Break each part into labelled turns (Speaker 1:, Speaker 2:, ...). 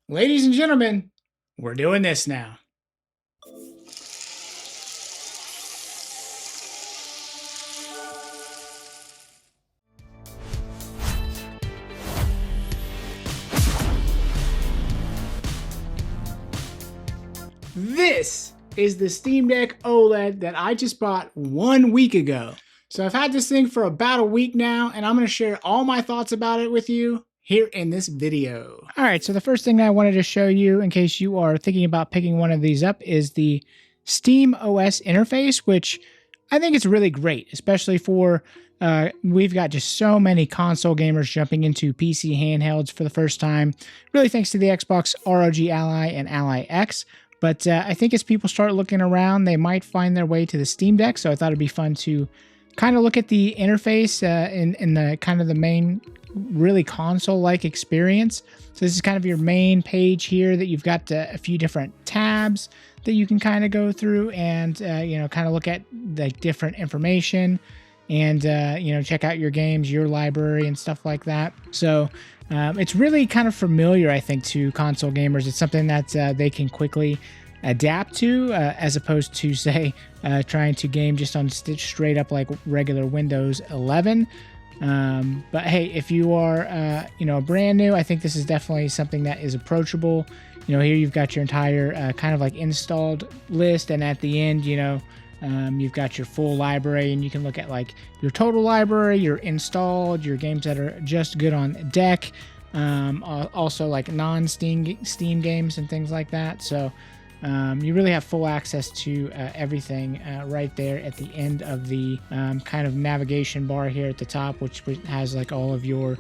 Speaker 1: Ladies and gentlemen, we're doing this now. This is the Steamdeck OLED that I just bought 1 week ago. So I've had this thing for about a week now, and I'm going to share all my thoughts about it with you here in this video. All right, so the first thing I wanted to show you, in case you are thinking about picking one of these up, is the Steam OS interface, which I think it's really great, especially for we've got just so many console gamers jumping into PC handhelds for the first time, really thanks to the Xbox ROG Ally and Ally X. But I think as people start looking around, they might find their way to the Steam Deck. So I thought it'd be fun to kind of look at the interface in the kind of the main, really console-like experience. So this is kind of your main page here that you've got a few different tabs that you can kind of go through and kind of look at the different information and check out your games, your library, and stuff like that. So it's really kind of familiar, I think, to console gamers. It's something that they can quickly adapt to, as opposed to, say, trying to game just on straight up like regular Windows 11. But hey, if you are brand new, I think this is definitely something that is approachable. Here you've got your entire kind of like installed list, and at the end, you've got your full library, and you can look at like your total library, your installed, your games that are just good on deck, also like non-Steam games and things like that. So you really have full access to everything right there at the end of the kind of navigation bar here at the top, which has like all of your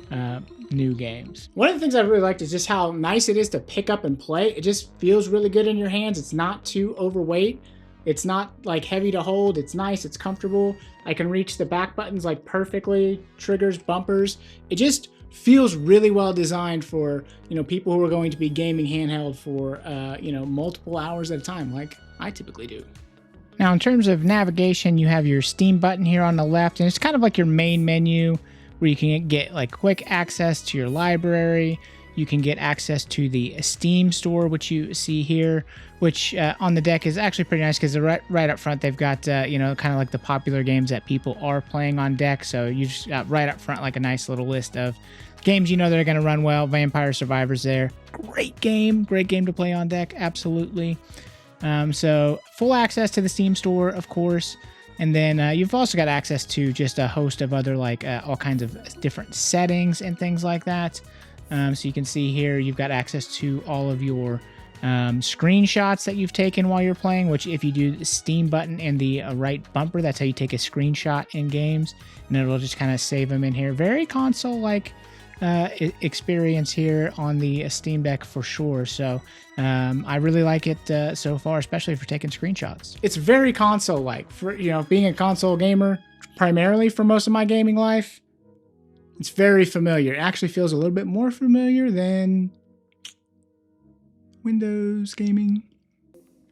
Speaker 1: new games. One of the things I really liked is just how nice it is to pick up and play. It just feels really good in your hands. It's not too overweight. It's not like heavy to hold. It's nice. It's comfortable. I can reach the back buttons like perfectly. Triggers, bumpers. It just feels really well designed for people who are going to be gaming handheld for multiple hours at a time, like I typically do. Now, in terms of navigation, you have your Steam button here on the left, and it's kind of like your main menu where you can get like quick access to your library. You can get access to the Steam store, which you see here, which on the deck is actually pretty nice because right up front they've got kind of like the popular games that people are playing on deck. So you just got right up front like a nice little list of games that are going to run well. Vampire Survivors there, great game to play on deck, absolutely. So full access to the Steam store, of course. And then you've also got access to just a host of other like all kinds of different settings and things like that. So you can see here you've got access to all of your screenshots that you've taken while you're playing, which if you do the Steam button and the right bumper, that's how you take a screenshot in games, and it'll just kind of save them in here. Very console-like experience here on the Steam Deck for sure. So I really like it so far, especially for taking screenshots. It's very console-like for being a console gamer primarily for most of my gaming life. It's very familiar. It actually feels a little bit more familiar than Windows gaming.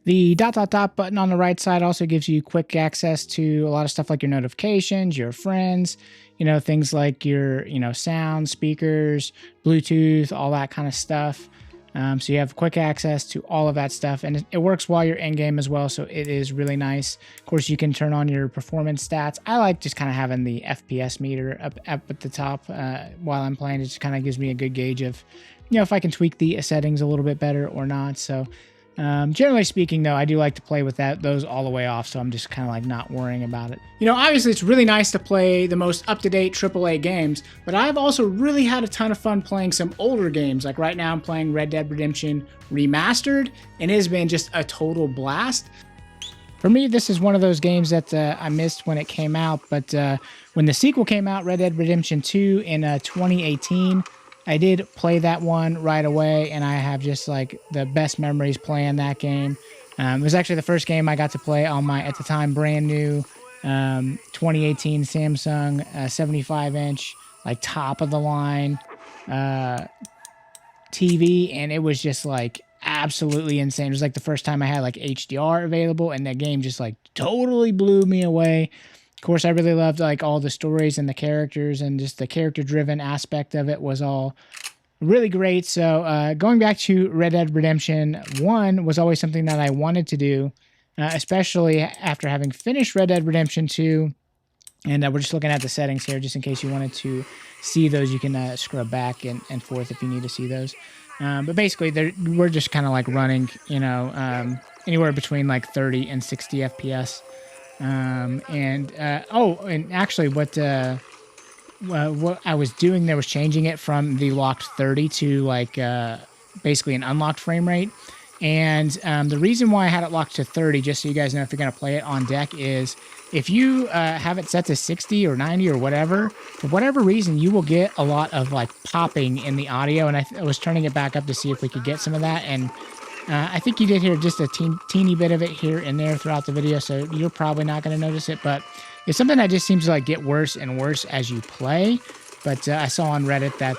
Speaker 1: The ... button on the right side also gives you quick access to a lot of stuff like your notifications, your friends, things like your, sound, speakers, Bluetooth, all that kind of stuff. So you have quick access to all of that stuff, and it works while you're in game as well. So it is really nice. Of course, you can turn on your performance stats. I like just kind of having the FPS meter up at the top while I'm playing. It just kind of gives me a good gauge of, if I can tweak the settings a little bit better or not. So generally speaking, though, I do like to play with those all the way off, so I'm just kind of like not worrying about it. Obviously, it's really nice to play the most up-to-date AAA games, but I've also really had a ton of fun playing some older games. Like right now, I'm playing Red Dead Redemption Remastered, and it has been just a total blast. For me, this is one of those games that I missed when it came out, but when the sequel came out, Red Dead Redemption 2 in 2018, I did play that one right away, and I have just like the best memories playing that game. It was actually the first game I got to play on my, at the time, brand new 2018 Samsung 75-inch, like top of the line TV, and it was just like absolutely insane. It was like the first time I had like HDR available, and that game just like totally blew me away. Of course, I really loved like all the stories and the characters, and just the character-driven aspect of it was all really great. So going back to Red Dead Redemption 1 was always something that I wanted to do, especially after having finished Red Dead Redemption 2. And we're just looking at the settings here, just in case you wanted to see those. You can scrub back and forth if you need to see those. But basically, we're just kind of like running, anywhere between like 30 and 60 FPS. And actually, what I was doing there was changing it from the locked 30 to like basically an unlocked frame rate. And the reason why I had it locked to 30, just so you guys know if you're going to play it on deck, is if you have it set to 60 or 90 or whatever, for whatever reason, you will get a lot of like popping in the audio. And I was turning it back up to see if we could get some of that. And I think you did hear just a teeny bit of it here and there throughout the video. So you're probably not going to notice it. But it's something that just seems to like get worse and worse as you play. But I saw on Reddit that,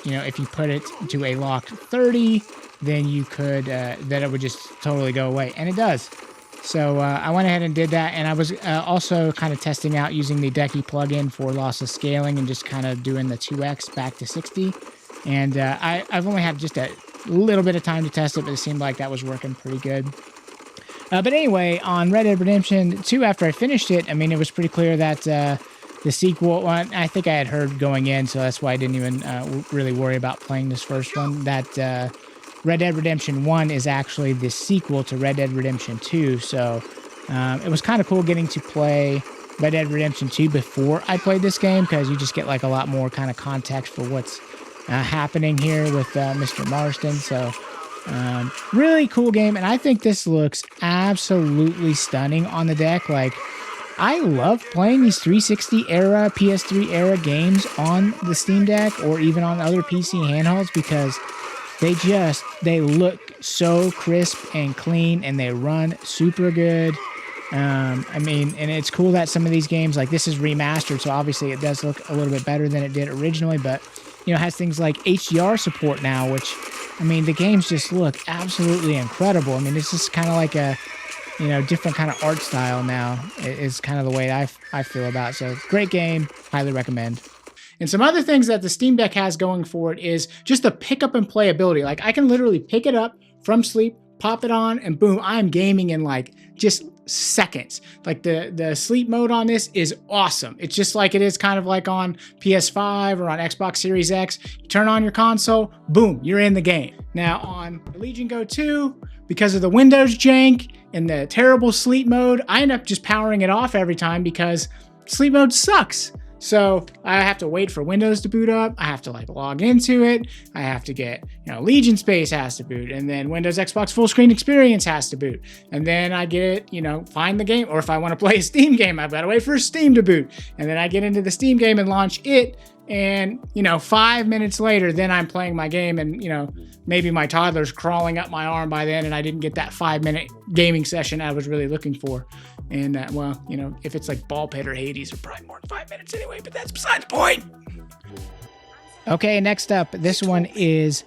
Speaker 1: if you put it to a locked 30, then you could, that it would just totally go away. And it does. So I went ahead and did that. And I was also kind of testing out using the Decky plugin for lossless scaling and just kind of doing the 2x back to 60. And I've only had just a little bit of time to test it, but it seemed like that was working pretty good. But anyway, on Red Dead Redemption 2, after I finished it, I mean, it was pretty clear that the sequel, well, I think I had heard going in, so that's why I didn't even really worry about playing this first one, that Red Dead Redemption 1 is actually the sequel to Red Dead Redemption 2. So it was kind of cool getting to play Red Dead Redemption 2 before I played this game, because you just get like a lot more kind of context for what's happening here with Mr. Marston. So really cool game, and I think this looks absolutely stunning on the deck. Like, I love playing these 360 era, PS3 era games on the Steam Deck or even on other PC handhelds, because they look so crisp and clean, and they run super good. I mean, and it's cool that some of these games, like this is remastered, so obviously it does look a little bit better than it did originally, but it has things like HDR support now, which, I mean, the games just look absolutely incredible. I mean, it's just kind of like a, different kind of art style now is kind of the way I feel about it. So great game, highly recommend. And some other things that the Steam Deck has going for it is just the pickup and playability. Like, I can literally pick it up from sleep, pop it on, and boom, I am gaming in like just seconds. Like the sleep mode on this is awesome. It's just like it is kind of like on PS5 or on Xbox Series X. You turn on your console, boom, you're in the game. Now on the Legion Go 2, because of the Windows jank and the terrible sleep mode, I end up just powering it off every time because sleep mode sucks. So I have to wait for Windows to boot up. I have to like log into it. I have to get, Legion Space has to boot, and then Windows Xbox Full Screen Experience has to boot. And then I get it, find the game, or if I want to play a Steam game, I've got to wait for Steam to boot. And then I get into the Steam game and launch it. And, 5 minutes later, then I'm playing my game, and, maybe my toddler's crawling up my arm by then, and I didn't get that 5-minute gaming session I was really looking for. And, if it's like Ball Pit or Hades, are probably more than 5 minutes anyway, but that's beside the point. Okay, next up, this one is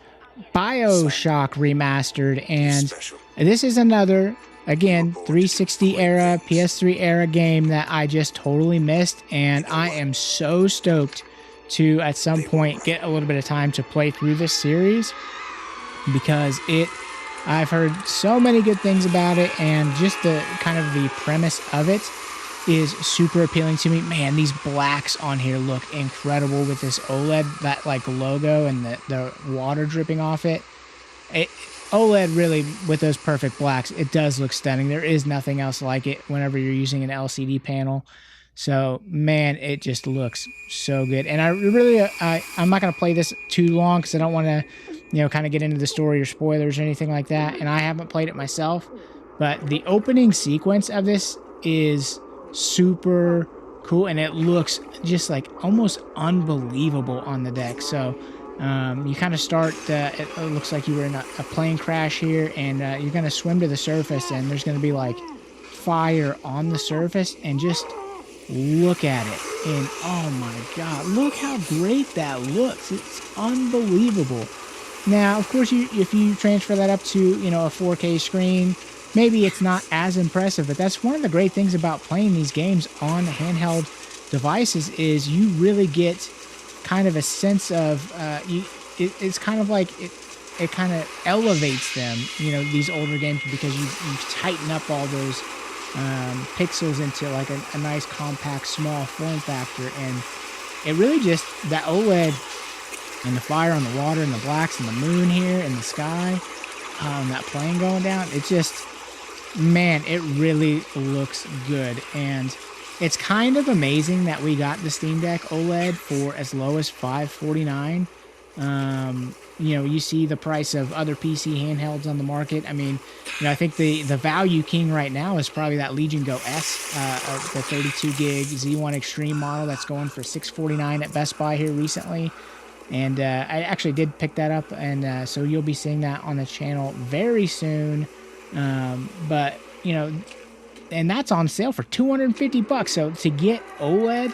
Speaker 1: Bioshock Remastered, and this is another, again, 360 era, PS3 era game that I just totally missed, and I am so stoked to, at some point, get a little bit of time to play through this series, because I've heard so many good things about it, and just the kind of the premise of it is super appealing to me. Man, these blacks on here look incredible with this OLED, that like logo and the water dripping off it. OLED really, with those perfect blacks, it does look stunning. There is nothing else like it whenever you're using an LCD panel. So, man, it just looks so good. And I'm not going to play this too long because I don't want to, kind of get into the story or spoilers or anything like that. And I haven't played it myself. But the opening sequence of this is super cool. And it looks just like almost unbelievable on the deck. So, you kind of start, it looks like you were in a plane crash here. And you're going to swim to the surface. And there's going to be like fire on the surface. And just look at it, and oh my god, look how great that looks. It's unbelievable. Now, of course, if you transfer that up to, a 4K screen, maybe it's not as impressive, but that's one of the great things about playing these games on handheld devices, is you really get kind of a sense of, it's kind of like it kind of elevates them, you know, these older games, because you tighten up all those pixels into like a nice compact small form factor, and it really just, that OLED and the fire on the water and the blacks and the moon here and the sky, and that plane going down, it just, man, it really looks good. And it's kind of amazing that we got the Steam Deck OLED for as low as $549. You know, you see the price of other PC handhelds on the market. I mean, you know, I think the value king right now is probably that Legion Go S, the 32 gig Z1 Extreme model that's going for $649 at Best Buy here recently. And I actually did pick that up, and so you'll be seeing that on the channel very soon. But, you know, and that's on sale for $250. So to get OLED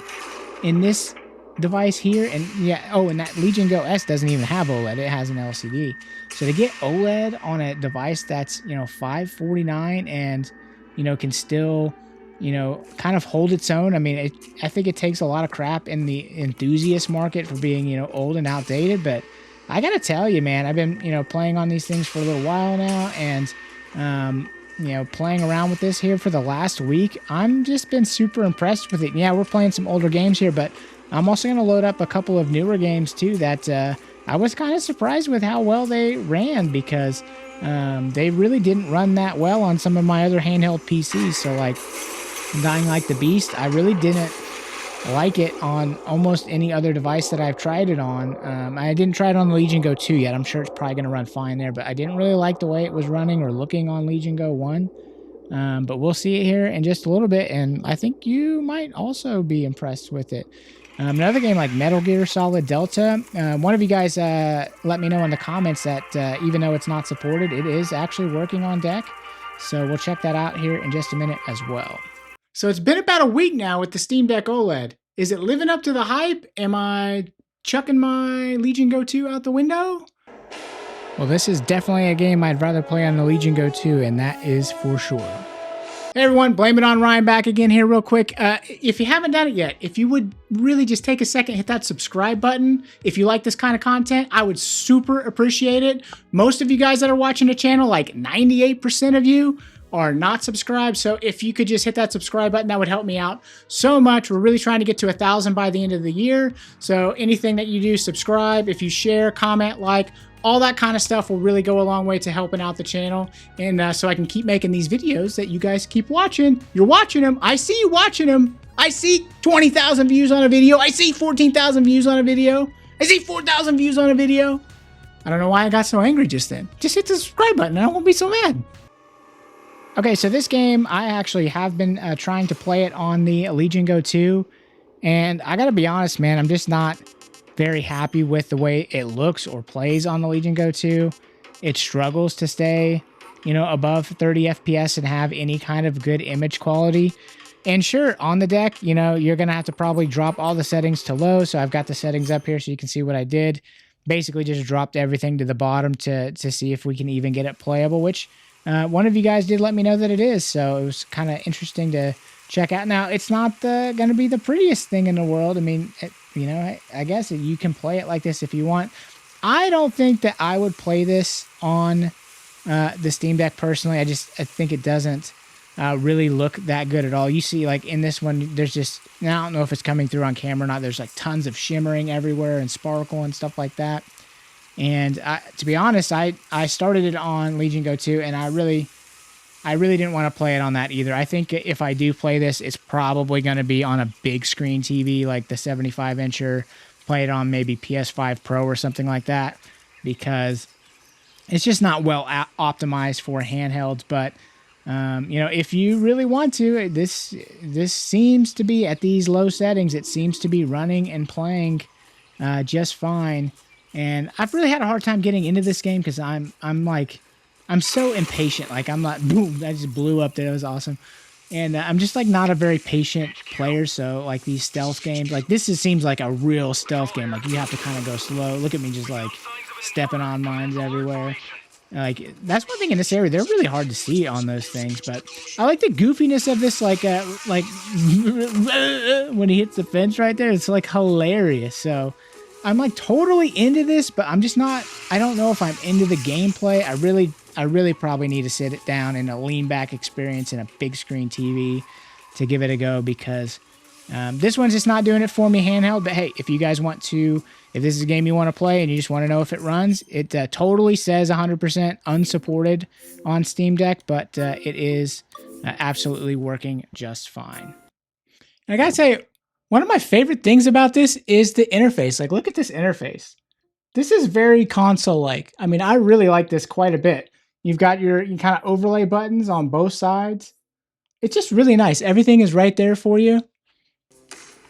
Speaker 1: in this device here, and yeah, oh, and that Legion Go S doesn't even have OLED, it has an LCD. So to get OLED on a device that's, you know, $549 and, you know, can still, you know, kind of hold its own. I mean, I think it takes a lot of crap in the enthusiast market for being, you know, old and outdated, but I gotta tell you, man, I've been, you know, playing on these things for a little while now, and you know, playing around with this here for the last week, I'm just been super impressed with it. Yeah, we're playing some older games here, but I'm also going to load up a couple of newer games too that I was kind of surprised with how well they ran, because they really didn't run that well on some of my other handheld PCs. So like Dying Like the Beast, I really didn't like it on almost any other device that I've tried it on. I didn't try it on the Legion Go 2 yet. I'm sure it's probably going to run fine there, but I didn't really like the way it was running or looking on Legion Go 1. But we'll see it here in just a little bit, and I think you might also be impressed with it. Another game like Metal Gear Solid Delta, one of you guys let me know in the comments that even though it's not supported, it is actually working on deck. So we'll check that out here in just a minute as well. So it's been about a week now with the Steam Deck OLED. Is it living up to the hype? Am I chucking my Legion Go 2 out the window? Well, this is definitely a game I'd rather play on the Legion Go 2, and that is for sure. Hey everyone, Blame It On Ryan back again here real quick. If you haven't done it yet, if you would really just take a second, hit that subscribe button. If you like this kind of content, I would super appreciate it. Most of you guys that are watching the channel, like 98% of you, are not subscribed. So if you could just hit that subscribe button, that would help me out so much. We're really trying to get to 1,000 by the end of the year. So anything that you do, subscribe. If you share, comment, like, all that kind of stuff will really go a long way to helping out the channel. And so I can keep making these videos that you guys keep watching. You're watching them. I see you watching them. I see 20,000 views on a video. I see 14,000 views on a video. I see 4,000 views on a video. I don't know why I got so angry just then. Just hit the subscribe button and I won't be so mad. Okay, so this game, I actually have been trying to play it on the Legion Go 2. And I gotta be honest, man, I'm just not very happy with the way it looks or plays on the Legion Go 2. It struggles to stay, you know, above 30 FPS and have any kind of good image quality. And sure, on the deck, you know, you're going to have to probably drop all the settings to low. So I've got the settings up here so you can see what I did. Basically just dropped everything to the bottom to see if we can even get it playable, which one of you guys did let me know that it is. So it was kind of interesting to check out. Now, it's not going to be the prettiest thing in the world. I mean, you know, I guess you can play it like this if you want. I don't think that I would play this on the Steam Deck personally. I think it doesn't really look that good at all. You see, like in this one, there's just, now I don't know if it's coming through on camera or not. There's like tons of shimmering everywhere and sparkle and stuff like that. And to be honest, I started it on Legion Go 2, and I really didn't want to play it on that either. I think if I do play this, it's probably going to be on a big screen TV, like the 75-incher, play it on maybe PS5 Pro or something like that, because it's just not well optimized for handhelds. But, you know, if you really want to, this seems to be, at these low settings, it seems to be running and playing just fine. And I've really had a hard time getting into this game because I'm so impatient. Like, I'm not, boom, I just blew up there. That was awesome. And I'm just like not a very patient player. So like these stealth games, like this seems like a real stealth game. Like you have to kind of go slow. Look at me just like stepping on mines everywhere. Like that's one thing in this area. They're really hard to see on those things. But I like the goofiness of this, like when he hits the fence right there, it's like hilarious. So I'm like totally into this, but I'm just not, I don't know if I'm into the gameplay. I really probably need to sit it down in a lean back experience in a big screen TV to give it a go, because this one's just not doing it for me handheld. But hey, if you guys want to, if this is a game you want to play and you just want to know if it runs, it totally says 100% unsupported on Steam Deck, but it is absolutely working just fine. And I gotta say, one of my favorite things about this is the interface. Like, look at this interface. This is very console-like. I mean, I really like this quite a bit. You've got your kind of overlay buttons on both sides. It's just really nice. Everything is right there for you.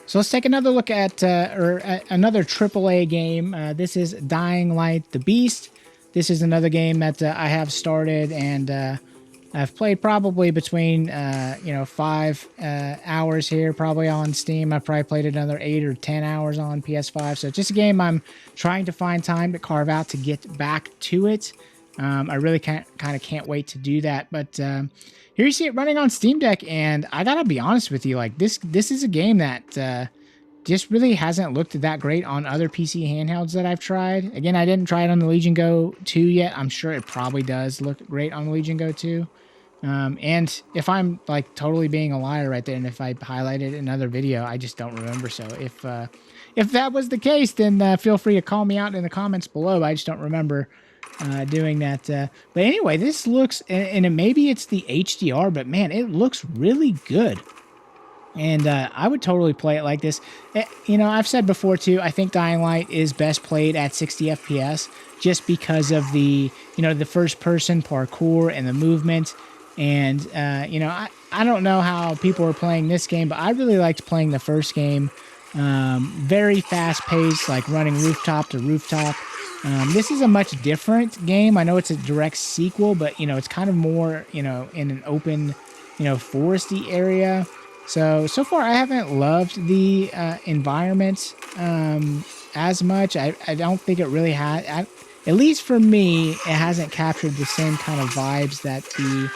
Speaker 1: So let's take another look at another AAA game. This is Dying Light: The Beast. This is another game that I have started, and I've played probably between 5 hours here, probably on Steam. I've probably played another 8 or 10 hours on PS5. So it's just a game I'm trying to find time to carve out to get back to it. I really kind of can't wait to do that. But here you see it running on Steam Deck, and I gotta be honest with you, like this is a game that just really hasn't looked that great on other PC handhelds that I've tried. Again, I didn't try it on the Legion Go 2 yet. I'm sure it probably does look great on the Legion Go 2. And if I'm like totally being a liar right there, and if I highlighted another video, I just don't remember. So if that was the case, then feel free to call me out in the comments below. I just don't remember doing that. But anyway, this looks, and maybe it's the HDR, but man, it looks really good. And I would totally play it like this. I've said before too, I think Dying Light is best played at 60 FPS just because of the first person parkour and the movement. And, I don't know how people are playing this game, but I really liked playing the first game. Very fast paced, like running rooftop to rooftop. This is a much different game. I know it's a direct sequel, but, it's kind of more, in an open, foresty area. So far I haven't loved the environment as much. I don't think it really had, at least for me, it hasn't captured the same kind of vibes that the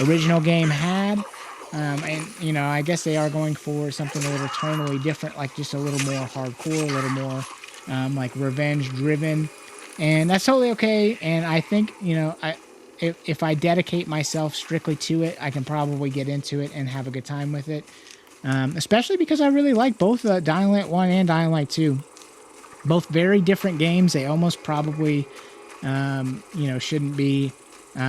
Speaker 1: original game had. And I guess they are going for something a little tonally different, like just a little more hardcore, a little more like revenge driven, and that's totally okay. And I think if I dedicate myself strictly to it, I can probably get into it and have a good time with it. Especially because I really like both Dying Light 1 and Dying Light 2. Both very different games. They almost probably shouldn't be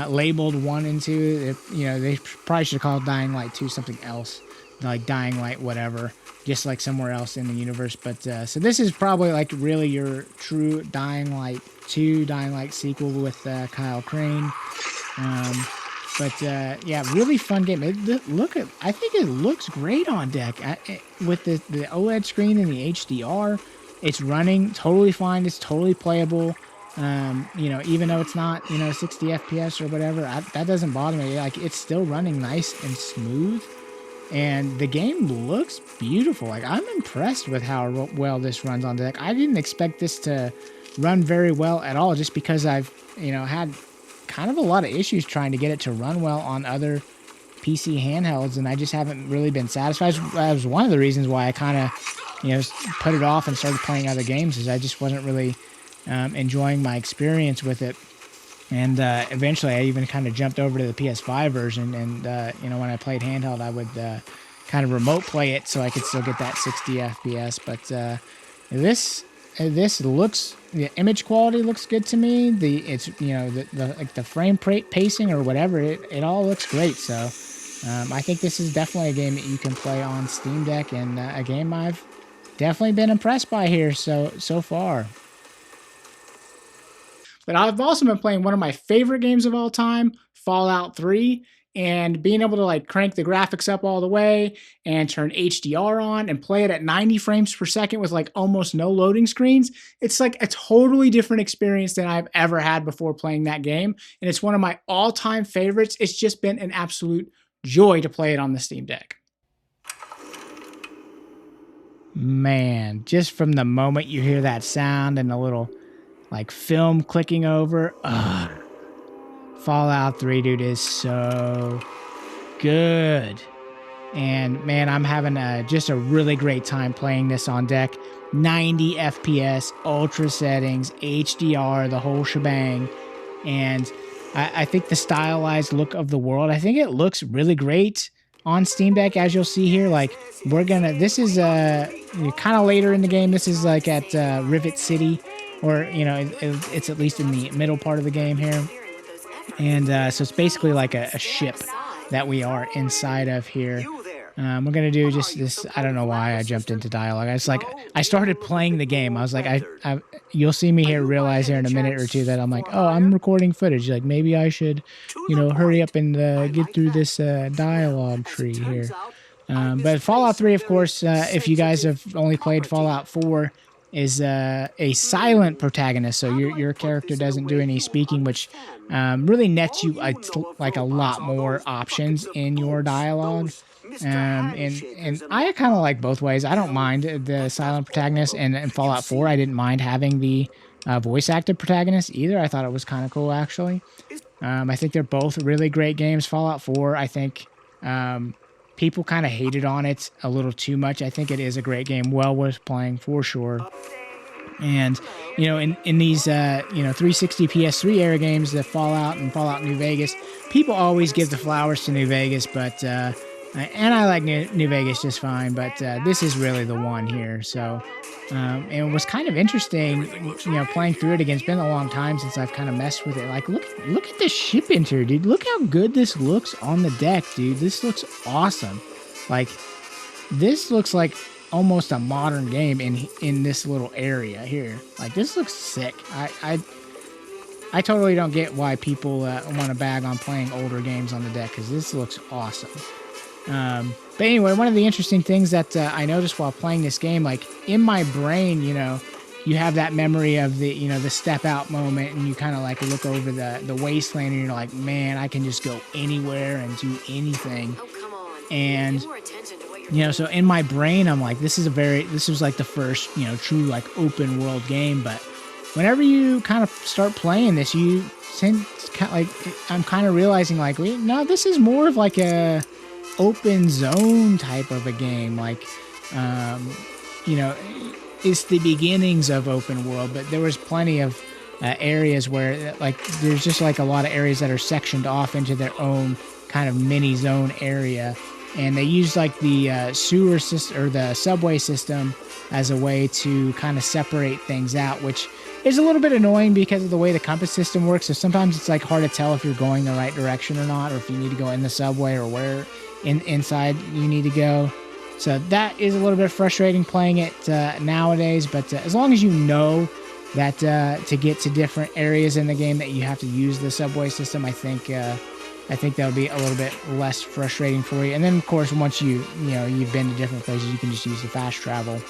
Speaker 1: labeled 1 and 2. They probably should have called Dying Light 2 something else, like Dying Light whatever, just like somewhere else in the universe. But so this is probably like really your true Dying Light 2, Dying Light sequel with Kyle Crane. But yeah, really fun game. I think it looks great on deck with the OLED screen and the HDR. It's running totally fine. It's totally playable. Even though it's not 60 FPS or whatever, that doesn't bother me. Like, it's still running nice and smooth, and the game looks beautiful. Like, I'm impressed with how well this runs on deck. I didn't expect this to run very well at all, just because I've had kind of a lot of issues trying to get it to run well on other PC handhelds, and I just haven't really been satisfied. That was one of the reasons why I kind of put it off and started playing other games, is I just wasn't really enjoying my experience with it. And eventually I even kind of jumped over to the PS5 version, and when I played handheld, I would kind of remote play it so I could still get that 60 FPS. But this looks, the image quality looks good to me. The frame pacing or whatever, it all looks great. So I think this is definitely a game that you can play on Steam Deck, and a game I've definitely been impressed by here so far. But I've also been playing one of my favorite games of all time, Fallout 3, and being able to like crank the graphics up all the way and turn HDR on and play it at 90 frames per second with like almost no loading screens. It's like a totally different experience than I've ever had before playing that game. And it's one of my all-time favorites. It's just been an absolute joy to play it on the Steam Deck. Man, just from the moment you hear that sound and the little like film clicking over, Fallout 3, dude, is so good. And man, I'm having just a really great time playing this on deck. 90 FPS, ultra settings, HDR, the whole shebang. And I think the stylized look of the world, I think it looks really great on Steam Deck, as you'll see here. Like, this is kind of later in the game. This is like at Rivet City, or, it's at least in the middle part of the game here. And so it's basically like a ship that we are inside of here. We're going to do just this. I don't know why I jumped into dialogue. I started playing the game. I was like, you'll see me here realize here in a minute or two that I'm like, oh, I'm recording footage. Like, maybe I should, hurry up and get through this dialogue tree here. But Fallout 3, of course, if you guys have only played Fallout 4, is a silent protagonist. So your character doesn't do any speaking, which really nets you like a lot more options in your dialogue. And I kind of like both ways. I don't mind the silent protagonist, and in Fallout 4, I didn't mind having the voice acted protagonist either. I thought it was kind of cool, actually. I think they're both really great games. Fallout 4, I think people kind of hated on it a little too much. I think it is a great game, well worth playing for sure. And, in these, 360 PS3 era games, the Fallout and Fallout New Vegas, people always give the flowers to New Vegas, but, and I like New Vegas just fine, but this is really the one here. So, and it was kind of interesting, playing through it again. It's been a long time since I've kind of messed with it. Like, look at this ship interior, dude. Look how good this looks on the deck, dude. This looks awesome. Like, this looks like almost a modern game in this little area here. Like, this looks sick. I totally don't get why people want to bag on playing older games on the deck, because this looks awesome. But anyway, one of the interesting things that I noticed while playing this game, like in my brain, you have that memory of the step out moment, and you kind of like look over the wasteland, and you're like, man, I can just go anywhere and do anything. And so in my brain, I'm like, this was like the first, true like open world game. But whenever you kind of start playing this, I'm kind of realizing like, no, this is more of like a open zone type of a game. Like, it's the beginnings of open world, but there was plenty of areas where like there's just like a lot of areas that are sectioned off into their own kind of mini zone area, and they use like the sewer system or the subway system as a way to kind of separate things out, which is a little bit annoying because of the way the compass system works. So sometimes it's like hard to tell if you're going the right direction or not, or if you need to go in the subway or where inside you need to go. So that is a little bit frustrating playing it nowadays, but as long as you know that to get to different areas in the game that you have to use the subway system, I think that'll be a little bit less frustrating for you. And then of course, once you've been to different places, you can just use the fast travel,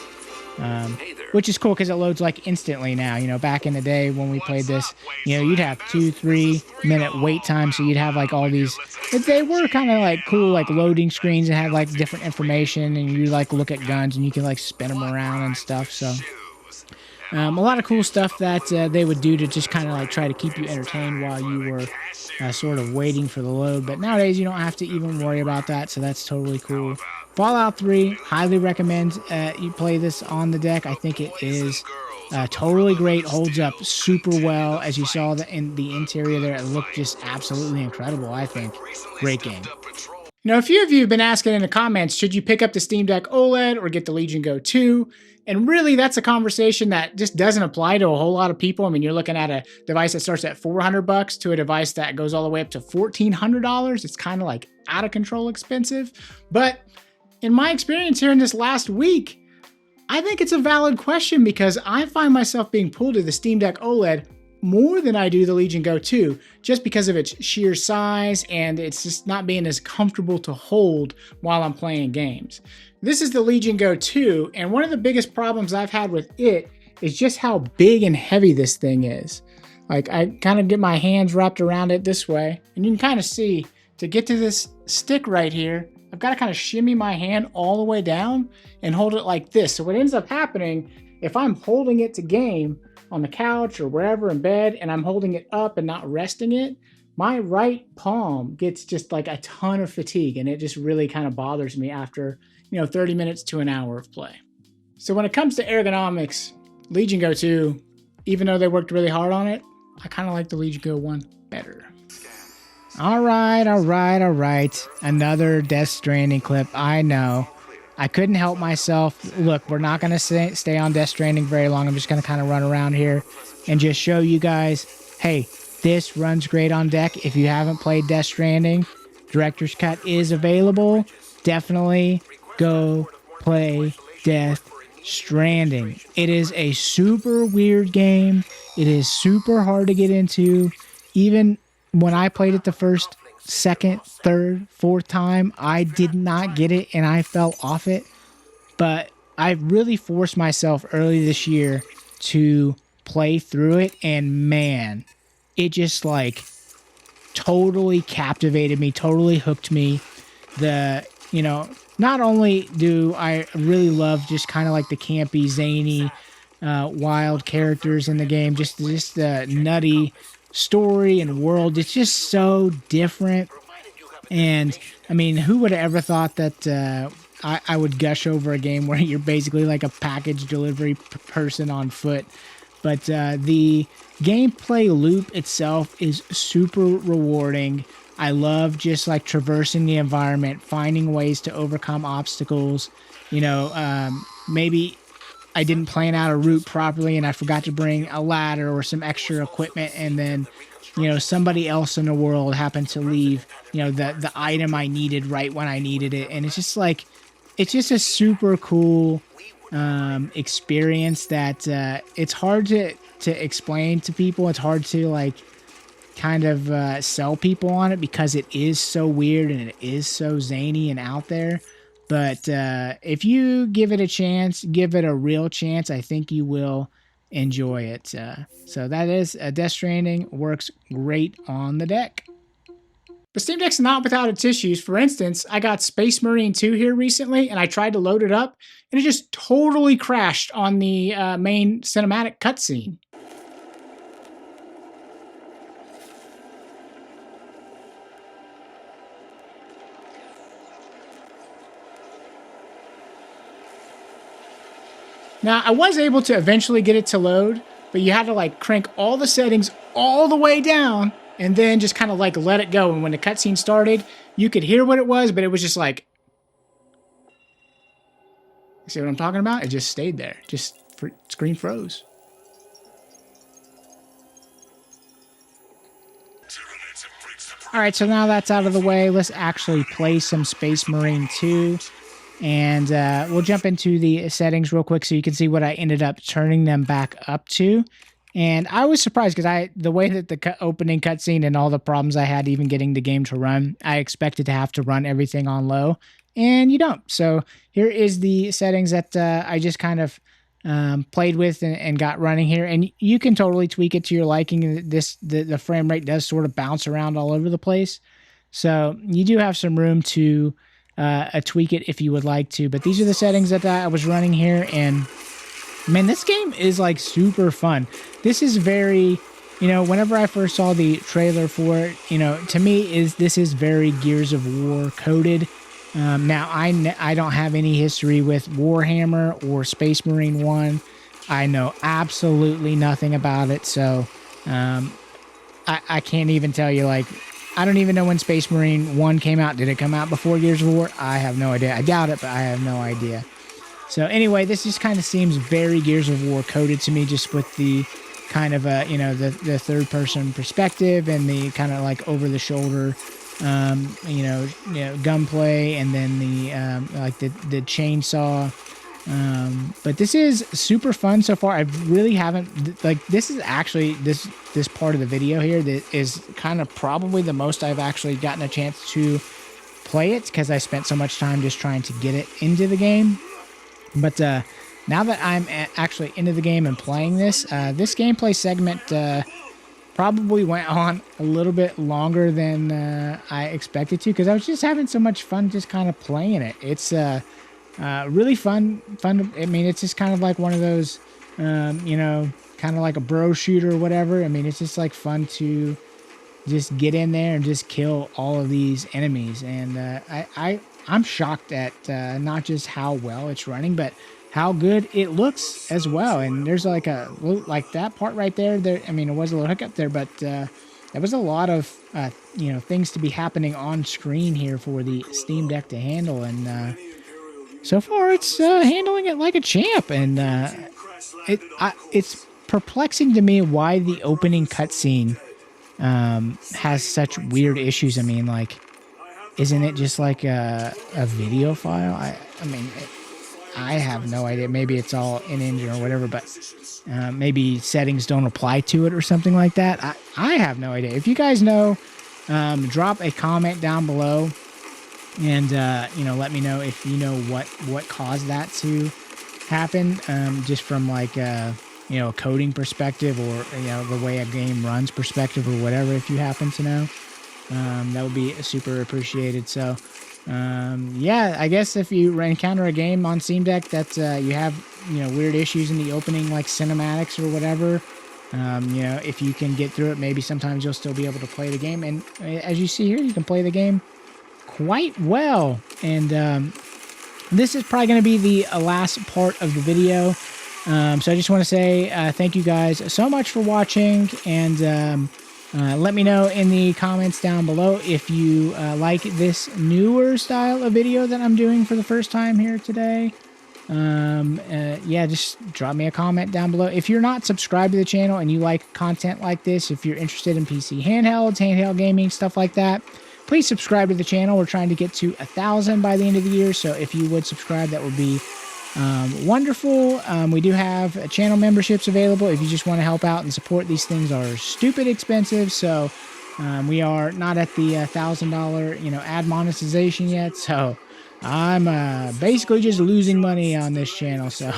Speaker 1: which is cool because it loads like instantly now. Back in the day when we played this, you'd have 2-3 minute wait time. So you'd have like all these, they were kind of like cool, like loading screens and had like different information, and you like look at guns and you can like spin them around and stuff. So a lot of cool stuff that they would do to just kind of like try to keep you entertained while you were sort of waiting for the load. But nowadays you don't have to even worry about that, so that's totally cool. Fallout 3, highly recommend you play this on the deck. I think it is totally great, holds up super well. As you saw in the interior there, it looked just absolutely incredible, I think. Great game. A few of you have been asking in the comments, should you pick up the Steamdeck OLED or get the Legion Go 2? And really, that's a conversation that just doesn't apply to a whole lot of people. I mean, you're looking at a device that starts at $400 to a device that goes all the way up to $1,400. It's kind of like out of control expensive. But in my experience here in this last week, I think it's a valid question, because I find myself being pulled to the Steamdeck OLED more than I do the Legion Go 2, just because of its sheer size and it's just not being as comfortable to hold while I'm playing games. This is the Legion Go 2, and one of the biggest problems I've had with it is just how big and heavy this thing is. Like, I kind of get my hands wrapped around it this way, and you can kind of see, to get to this stick right here, I've got to kind of shimmy my hand all the way down and hold it like this. So what ends up happening, if I'm holding it to game on the couch or wherever in bed, and I'm holding it up and not resting it, my right palm gets just like a ton of fatigue, and it just really kind of bothers me after 30 minutes to an hour of play. So when it comes to ergonomics, Legion Go 2, even though they worked really hard on it, I kind of like the Legion Go 1 better. All right. Another Death Stranding clip. I know. I couldn't help myself. Look, we're not going to stay on Death Stranding very long. I'm just going to kind of run around here and just show you guys, hey, this runs great on deck. If you haven't played Death Stranding, Director's Cut is available. Definitely go play Death Stranding. It is a super weird game. It is super hard to get into. Even when I played it the first, second, third, fourth time, I did not get it and I fell off it. But I really forced myself early this year to play through it, and man, it just like totally captivated me, totally hooked me. Not only do I really love just kind of like the campy, zany, wild characters in the game, just the nutty story and world. It's just so different. And I mean, who would have ever thought that I would gush over a game where you're basically like a package delivery person on foot? But the gameplay loop itself is super rewarding. I love just like traversing the environment, finding ways to overcome obstacles. Maybe I didn't plan out a route properly and I forgot to bring a ladder or some extra equipment, and then somebody else in the world happened to leave the item I needed right when I needed it. And it's just a super cool experience that it's hard to explain to people. It's hard to like kind of sell people on it because it is so weird and it is so zany and out there. But if you give it a chance, give it a real chance, I think you will enjoy it. So that is Death Stranding. Works great on the deck. But Steam Deck's not without its issues. For instance, I got Space Marine 2 here recently, and I tried to load it up, and it just totally crashed on the main cinematic cutscene. Now, I was able to eventually get it to load, but you had to like crank all the settings all the way down and then just kind of like let it go. And when the cutscene started, you could hear what it was, but it was just like, see what I'm talking about? It just stayed there. Screen froze. All right, so now that's out of the way, let's actually play some Space Marine 2. And we'll jump into the settings real quick so you can see what I ended up turning them back up to. And I was surprised because the way that the opening cutscene and all the problems I had even getting the game to run, I expected to have to run everything on low, and you don't. So here is the settings that I just kind of played with and got running here. And you can totally tweak it to your liking. The frame rate does sort of bounce around all over the place. So you do have some room to tweak it if you would like to. But these are the settings that I was running here. And man, this game is like super fun. This is very, whenever I first saw the trailer for it, to me this is very Gears of War coded. Now I don't have any history with Warhammer or Space Marine 1. I know absolutely nothing about it. So I can't even tell you, like, I don't even know when Space Marine 1 came out. Did it come out before Gears of War? I have no idea. I doubt it, but I have no idea. So anyway, this just kind of seems very Gears of War coded to me, just with the kind of, the third-person perspective and the kind of like over-the-shoulder, gunplay, and then the chainsaw. But this is super fun so far. I really haven't, like, this is actually, this part of the video here that is kind of probably the most I've actually gotten a chance to play it, because I spent so much time just trying to get it into the game. But now that I'm actually into the game and playing this, this gameplay segment probably went on a little bit longer than I expected to, because I was just having so much fun just kind of playing it. It's really fun. I mean, it's just kind of like one of those, kind of like a bro shooter or whatever. I mean, it's just like fun to just get in there and just kill all of these enemies. And I'm shocked at not just how well it's running, but how good it looks as well. And there's like like that part right there. I mean, it was a little hiccup there, but there was a lot of things to be happening on screen here for the Steam Deck to handle, and so far it's handling it like a champ. And it's perplexing to me why the opening cutscene has such weird issues. I mean, like, isn't it just like a video file? I mean, I have no idea. Maybe it's all in engine or whatever, but maybe settings don't apply to it or something like that. I have no idea. If you guys know, drop a comment down below, and let me know if you know what caused that to happen. Just from like a coding perspective, or the way a game runs perspective, or whatever. If you happen to know, that would be super appreciated. So. Yeah, I guess if you encounter a game on Steam Deck that you have weird issues in the opening, like cinematics or whatever, if you can get through it, maybe sometimes you'll still be able to play the game. And as you see here, you can play the game quite well. And this is probably going to be the last part of the video. So I just want to say thank you guys so much for watching, and let me know in the comments down below if you like this newer style of video that I'm doing for the first time here today. Yeah, just drop me a comment down below. If you're not subscribed to the channel and you like content like this, if you're interested in PC handhelds, handheld gaming, stuff like that, please subscribe to the channel. We're trying to get to 1,000 by the end of the year, so if you would subscribe, that would be wonderful. We do have channel memberships available if you just want to help out and support. These things are stupid expensive, so we are not at the $1,000 ad monetization yet, so I'm basically just losing money on this channel. So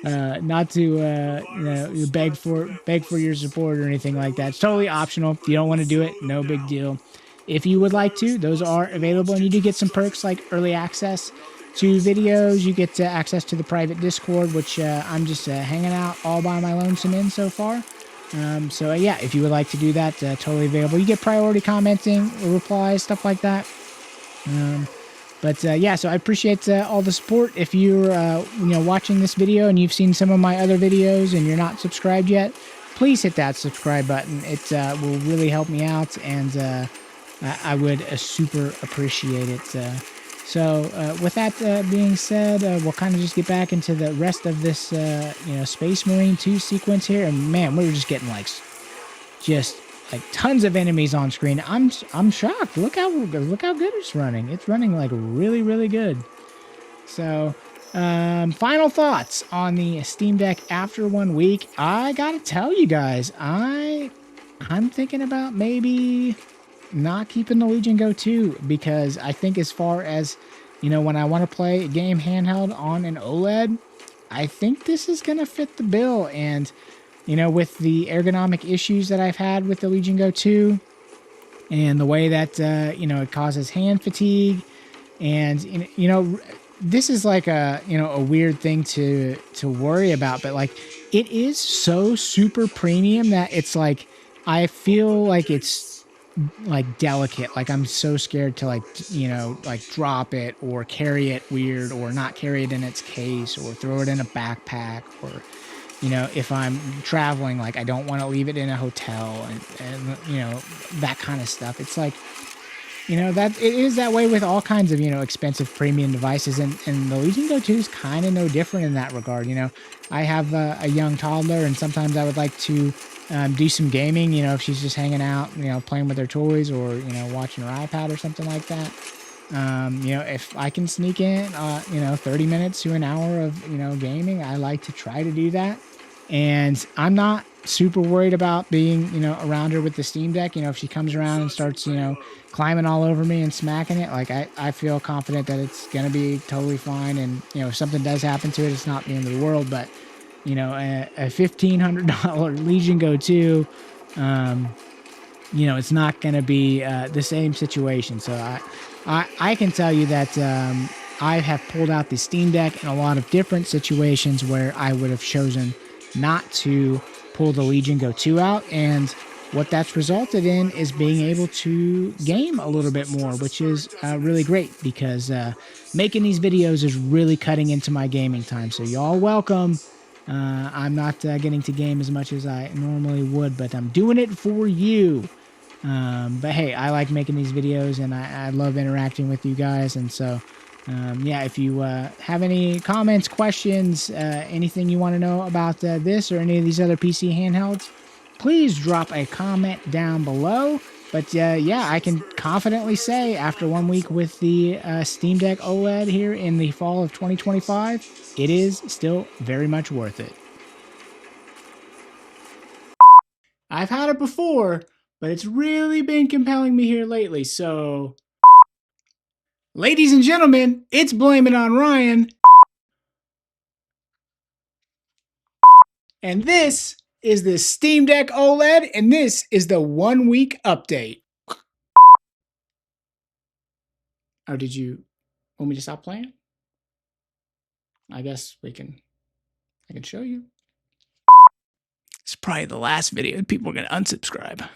Speaker 1: not to beg for your support or anything like that. It's totally optional. If you don't want to do it, no big deal. If you would like to, those are available, and you do get some perks like early access to videos. You get access to the private Discord, which I'm just hanging out all by my lonesome in so far. So yeah, if you would like to do that, totally available. You get priority commenting, replies, stuff like that. But yeah, so I appreciate all the support. If you're watching this video and you've seen some of my other videos and you're not subscribed yet, please hit that subscribe button. It will really help me out, and I would super appreciate it. So with that being said, we'll kind of just get back into the rest of this, Space Marine 2 sequence here. And man, we're just getting like tons of enemies on screen. I'm shocked. Look how good it's running. It's running like really, really good. So final thoughts on the Steam Deck after 1 week. I gotta tell you guys, I'm thinking about maybe not keeping the Legion Go 2, because I think as far as, when I want to play a game handheld on an OLED, I think this is going to fit the bill. And, with the ergonomic issues that I've had with the Legion Go 2, and the way that, it causes hand fatigue, and, this is like a weird thing to worry about, but like, it is so super premium that it's like, I feel like it's like delicate. Like, I'm so scared to drop it or carry it weird, or not carry it in its case, or throw it in a backpack, or if I'm traveling, like, I don't want to leave it in a hotel, and that kind of stuff. It's like, that it is that way with all kinds of expensive premium devices, and the Legion Go 2 is kind of no different in that regard. I have a young toddler, and sometimes I would like to do some gaming, if she's just hanging out, playing with her toys, or, watching her iPad or something like that. If I can sneak in, 30 minutes to an hour of, gaming, I like to try to do that. And I'm not super worried about being, around her with the Steam Deck. If she comes around and starts, climbing all over me and smacking it, like, I feel confident that it's going to be totally fine. And, if something does happen to it, it's not the end of the world. But, a $1,500 Legion Go 2, it's not going to be the same situation. So I can tell you that I have pulled out the Steam Deck in a lot of different situations where I would have chosen not to pull the Legion Go 2 out. And what that's resulted in is being able to game a little bit more, which is really great because making these videos is really cutting into my gaming time. So y'all welcome. I'm not getting to game as much as I normally would, but I'm doing it for you. But hey, I like making these videos and I love interacting with you guys. And so, yeah, if you have any comments, questions, anything you want to know about this or any of these other PC handhelds, please drop a comment down below. But yeah, I can confidently say after 1 week with the Steamdeck OLED here in the fall of 2025, it is still very much worth it. I've had it before, but it's really been compelling me here lately. So, ladies and gentlemen, it's Blame It on Ryan. And this is the Steamdeck OLED, and this is the 1 week update. Oh, did you want me to stop playing? I guess I can show you. It's probably the last video. People are going to unsubscribe.